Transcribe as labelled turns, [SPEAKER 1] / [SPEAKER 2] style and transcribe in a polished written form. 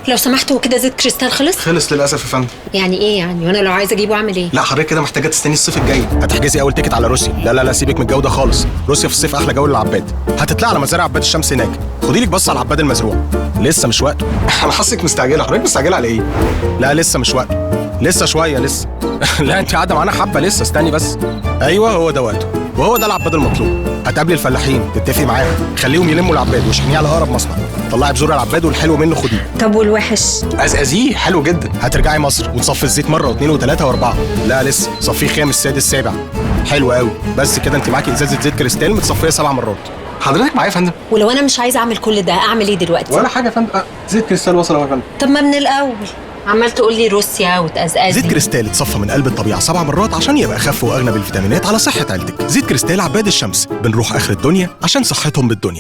[SPEAKER 1] لو سمحت، هو كده زيت كريستال خلص؟
[SPEAKER 2] خلص للاسف يا فندم.
[SPEAKER 1] يعني ايه يعني؟ وانا لو عايزه اجيبه اعمل ايه؟
[SPEAKER 2] لا حضرتك كده محتاجه تستني الصيف الجاي.
[SPEAKER 3] هتحجزي اول تيكت على روسيا. لا لا لا، سيبك من الجو ده خالص. روسيا في الصيف احلى جو للعباد. هتطلع على مزارع عباد الشمس هناك. خدي لك بص على العباد المزروع. لسه مش وقته.
[SPEAKER 2] انا حاسك مستعجله. حضرتك مستعجله على ايه؟
[SPEAKER 3] لا لسه مش وقته، لسه شويه لسه. لا انت قاعده معانا حبه لسه، استني بس. ايوه هو ده وقته، وهو ده العباد المطلوب. هتقابلي الفلاحين، تتفقي معاهم، خليهم يلموا العباد واشحنيه على اقرب مصنع. طلعي بذور العباد والحلو منه خديه.
[SPEAKER 1] طب والوحش؟
[SPEAKER 2] ازازيه حلو جدا.
[SPEAKER 3] هترجعي مصر وتصفي الزيت مره واثنين وثلاثه واربعه. لا لسه، صفيه خامس سادس سابع. حلو قوي. بس كده انت معاكي ازازه زيت كريستال متصفيه 7 مرات.
[SPEAKER 2] حضرتك معايا يا فندم؟
[SPEAKER 1] ولو انا مش عايزه اعمل كل ده اعمل ايه دلوقتي؟
[SPEAKER 2] ولا حاجه يا فندم. زيت كريستال وصل يا فندم.
[SPEAKER 1] طب ما من الاول عمال تقول لي روسيا وتقزقزي.
[SPEAKER 3] زيت كريستال اتصفى من قلب الطبيعه 7 مرات عشان يبقى اخف واغنى بالفيتامينات على صحه عيلتك. زيت كريستال عباد الشمس، بنروح اخر الدنيا عشان صحتهم بالدنيا.